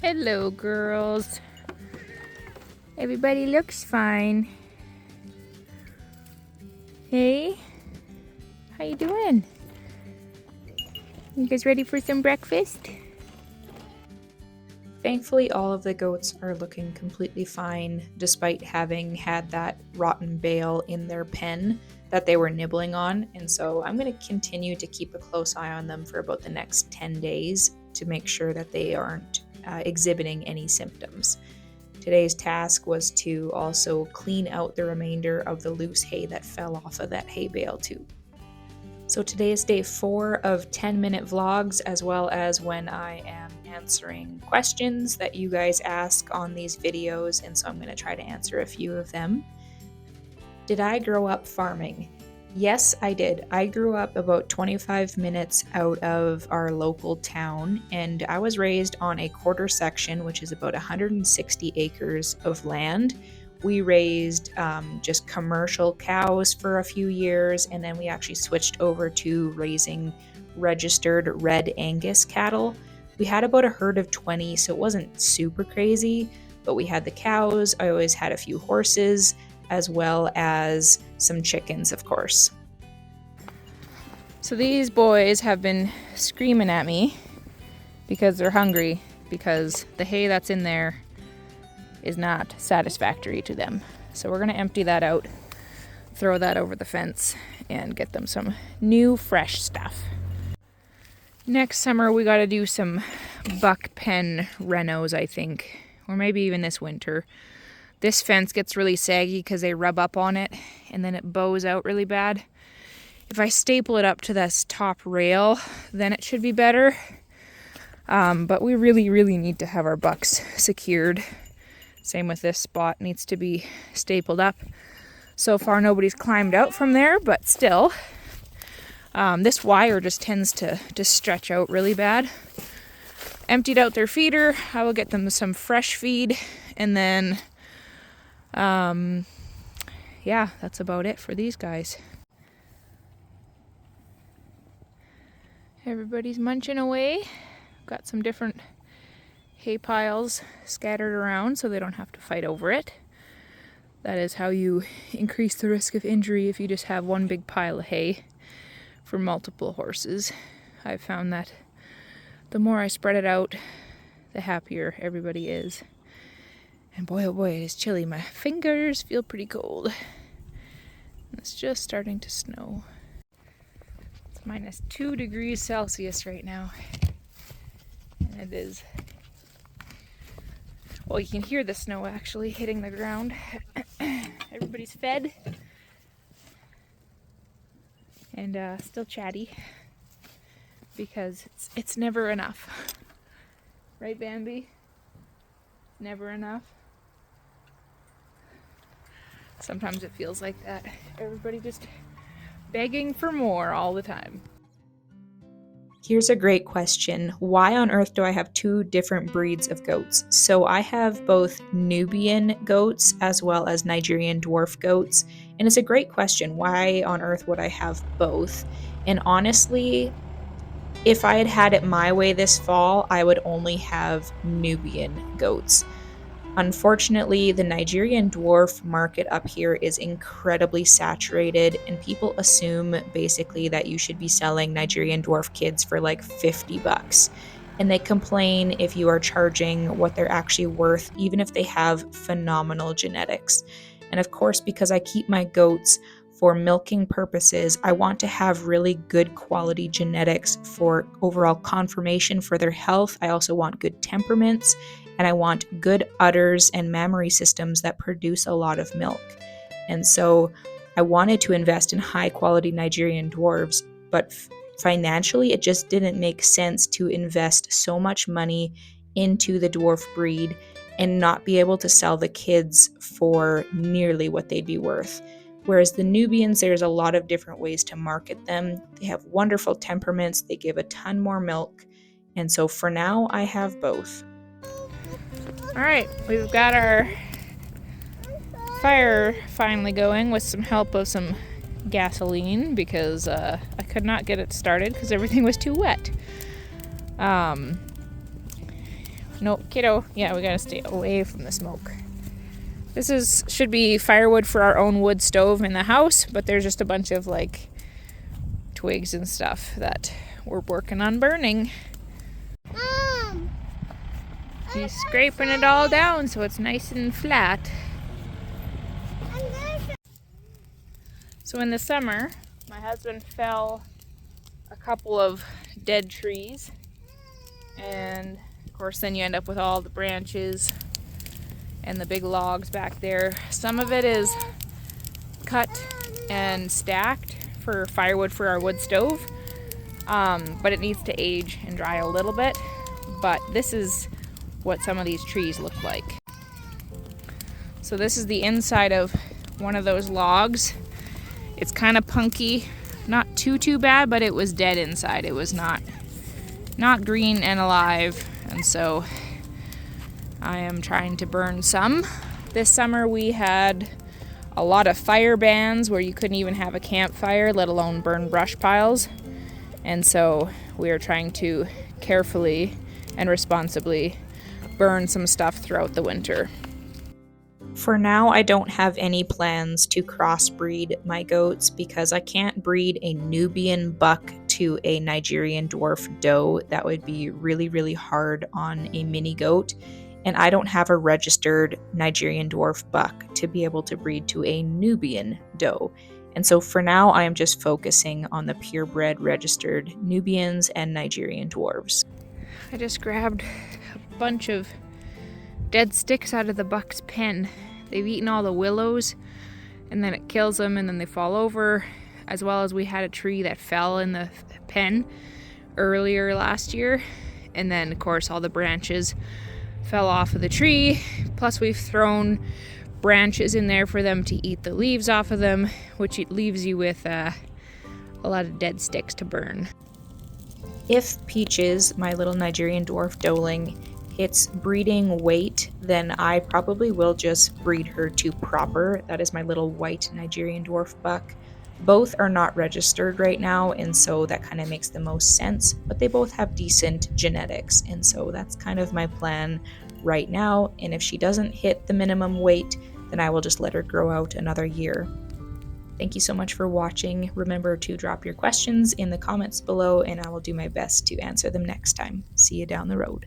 Hello, girls. Everybody looks fine. Hey, how you doing? You guys ready for some breakfast? Thankfully, all of the goats are looking completely fine, despite having had that rotten bale in their pen that they were nibbling on. And so I'm going to continue to keep a close eye on them for about the next 10 days to make sure that they aren't exhibiting any symptoms. Today's task was to also clean out the remainder of the loose hay that fell off of that hay bale too. So today is day 4 of 10-minute vlogs, as well as when I am answering questions that you guys ask on these videos, and so I'm going to try to answer a few of them. Did I grow up farming? Yes, I did. I grew up about 25 minutes out of our local town, and I was raised on a quarter section, which is about 160 acres of land. We raised just commercial cows for a few years, and then we actually switched over to raising registered red Angus cattle. We had about a herd of 20, so it wasn't super crazy, but we had the cows. I always had a few horses, as well as some chickens, of course. So these boys have been screaming at me because they're hungry, because the hay that's in there is not satisfactory to them. So we're gonna empty that out, throw that over the fence, and get them some new fresh stuff. Next summer we gotta do some buck pen renos, I think, or maybe even this winter. This fence gets really saggy because they rub up on it and then it bows out really bad. If I staple it up to this top rail, then it should be better. But we really need to have our bucks secured. Same with this spot, needs to be stapled up. So far nobody's climbed out from there, but still. This wire just tends to stretch out really bad. Emptied out their feeder. I will get them some fresh feed, and then yeah, that's about it for these guys. Everybody's munching away. Got some different hay piles scattered around so they don't have to fight over it. That is how you increase the risk of injury if you just have one big pile of hay for multiple horses. I've found that the more I spread it out, the happier everybody is. And boy, oh boy, it is chilly. My fingers feel pretty cold. And it's just starting to snow. It's minus 2 degrees Celsius right now. And it is... well, you can hear the snow actually hitting the ground. Everybody's fed. And still chatty. Because it's never enough. Right, Bambi? Never enough. Sometimes it feels like that. Everybody just begging for more all the time. Here's a great question. Why on earth do I have 2 different breeds of goats? So I have both Nubian goats as well as Nigerian dwarf goats. And it's a great question. Why on earth would I have both? And honestly, if I had had it my way this fall, I would only have Nubian goats. Unfortunately, the Nigerian dwarf market up here is incredibly saturated, and people assume basically that you should be selling Nigerian dwarf kids for like $50. And they complain if you are charging what they're actually worth, even if they have phenomenal genetics. And of course, because I keep my goats for milking purposes, I want to have really good quality genetics for overall conformation for their health. I also want good temperaments, and I want good udders and mammary systems that produce a lot of milk. And so I wanted to invest in high quality Nigerian dwarves, but financially it just didn't make sense to invest so much money into the dwarf breed and not be able to sell the kids for nearly what they'd be worth. Whereas the Nubians, there's a lot of different ways to market them. They have wonderful temperaments, they give a ton more milk, and so for now I have both. Alright, we've got our fire finally going with some help of some gasoline because I could not get it started because everything was too wet. No, kiddo. Yeah, we gotta stay away from the smoke. Should be firewood for our own wood stove in the house, but there's just a bunch of like twigs and stuff that we're working on burning. Mom, He's scraping it all down so it's nice and flat. So in the summer, my husband fell a couple of dead trees, and of course then you end up with all the branches and the big logs back there. Some of it is cut and stacked for firewood for our wood stove, but it needs to age and dry a little bit. But this is what some of these trees look like. So this is the inside of one of those logs. It's kind of punky, not too bad, but it was dead inside. It was not green and alive, and so I am trying to burn some. This summer we had a lot of fire bans where you couldn't even have a campfire, let alone burn brush piles. And so we are trying to carefully and responsibly burn some stuff throughout the winter. For now, I don't have any plans to crossbreed my goats because I can't breed a Nubian buck to a Nigerian dwarf doe. That would be really hard on a mini goat. And I don't have a registered Nigerian dwarf buck to be able to breed to a Nubian doe. And so for now, I am just focusing on the purebred registered Nubians and Nigerian dwarves. I just grabbed a bunch of dead sticks out of the buck's pen. They've eaten all the willows, and then it kills them, and then they fall over, as well as we had a tree that fell in the pen earlier last year, and then of course all the branches fell off of the tree, plus we've thrown branches in there for them to eat the leaves off of them, which it leaves you with a lot of dead sticks to burn. If Peaches, my little Nigerian dwarf doeling, hits breeding weight, then I probably will just breed her to proper. That is my little white Nigerian dwarf buck. Both are not registered right now, and so that kind of makes the most sense, but they both have decent genetics, and so that's kind of my plan right now. And if she doesn't hit the minimum weight, then I will just let her grow out another year. Thank you so much for watching. Remember to drop your questions in the comments below, and I will do my best to answer them next time. See you down the road.